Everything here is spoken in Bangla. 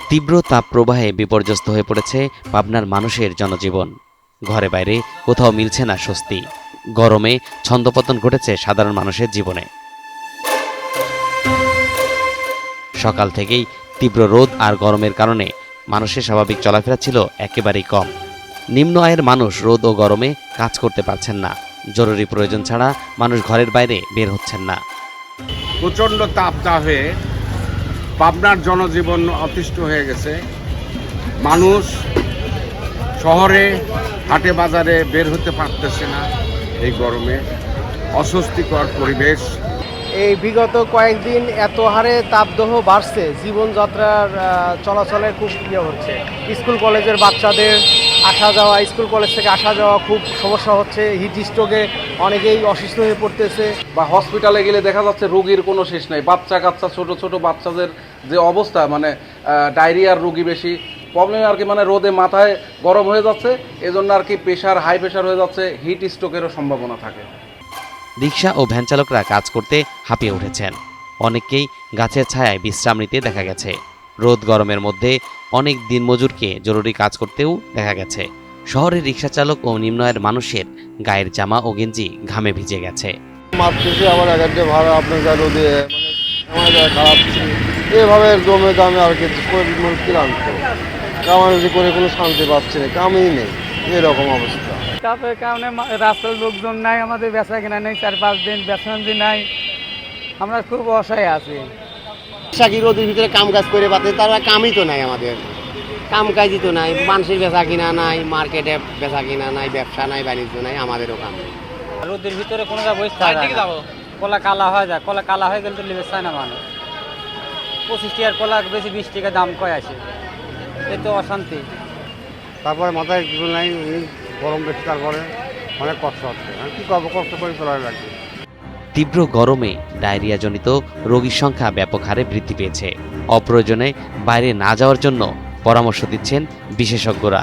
তীব্র তাপপ্রবাহে বিপর্যস্ত হয়ে পড়েছে পাবনার মানুষের জনজীবন। ঘরে বাইরে কোথাও মিলছে না স্বস্তি। গরমে ছন্দপতন ঘটেছে সাধারণ মানুষের জীবনে। সকাল থেকেই তীব্র রোদ আর গরমের কারণে মানুষের স্বাভাবিক চলাফেরা ছিল একেবারেই কম। নিম্ন আয়ের মানুষ রোদ ও গরমে কাজ করতে পারছেন না। জরুরি প্রয়োজন ছাড়া মানুষ ঘরের বাইরে বের হচ্ছেন না। প্রচণ্ড তাপদাহে পাবনার জনজীবন অতিষ্ঠ হয়ে গেছে। মানুষ শহরে হাটে বাজারে বের হতে পারতেছে না। এই গরমে অস্বস্তিকর পরিবেশ। এই বিগত কয়েকদিন এত হারে তাপদাহ বাড়ছে, জীবনযাত্রার চলাচলের খুব হচ্ছে। স্কুল কলেজের বাচ্চাদের আসা যাওয়া, স্কুল কলেজ থেকে আসা যাওয়া খুব সমস্যা হচ্ছে। হিট স্ট্রোকে অনেকেই অসুস্থ হয়ে পড়তেছে। বা হসপিটালে গেলে দেখা যাচ্ছে রোগীর কোনো শেষ নাই। বাচ্চা কাচ্চা ছোট ছোট বাচ্চাদের যে অবস্থা, মানে ডায়রিয়ার রোগী বেশি প্রবলেম আর কি, মানে রোদে মাথায় গরম হয়ে যাচ্ছে, এজন্য আর কি প্রেশার হাই প্রেশার হয়ে যাচ্ছে, হিট স্ট্রোকেরও সম্ভাবনা থাকে। রিকশা ও ভ্যান চালকরা কাজ করতে হাঁপিয়ে উঠেছেন। অনেককেই গাছের ছায়ায় বিশ্রাম নিতে দেখা গেছে। রোদ গরমের মধ্যে অনেক দিনমজুরকে জরুরি কাজ করতেও দেখা গেছে। শহরের রিকশা চালক ও নিম্ন আয়ের মানুষের গায়ের জামা ও গেঞ্জি ঘামে ভিজে গেছে। মারতেছে আবার এক একটা ভাড়া আপনার যা রোদে আমার যা খারাপ এভাবে জমে দামে আর কি ক্লান্ত কামাজি করে কোনো শান্তি পাচ্ছে না, কামই নেই, এরকম অবস্থা। তাপের কারণে রাস্তার লোকজন নাই, আমাদের বেচা কিনা নেই, 4-5 দিন বেচা নাই, আমরা খুব অসহায় আছি। সাকি রোদের ভিতরে কাম কাজ করে পাতে, তারা কামই তো নাই, আমাদের কাম কাজই তো নাই, মানুষের বেচা কিনা নাই, মার্কেটে বেচা কিনা নাই, ব্যবসা নাই, বাণিজ্য নাই, আমাদেরও কাম নেই। রোদের ভিতরে কোনো কলা কালা হয়ে যায়, কলা কালা হয়ে গেলে তো লিবে চায় না মানুষ। 25 টাকার কলা বেশি 20 টাকা দাম কয় আসে, এ তো অশান্তি। তারপরে মাথায় কিছু নাই, গরম বেশি, তারপরে অনেক কষ্ট হচ্ছে। কি করবো, কষ্ট করে চলা লাগবে। তীব্র গরমে ডায়রিয়াজনিত রোগীর সংখ্যা ব্যাপক হারে বৃদ্ধি পেয়েছে। অপ্রয়োজনে বাইরে না যাওয়ার জন্য পরামর্শ দিচ্ছেন বিশেষজ্ঞরা।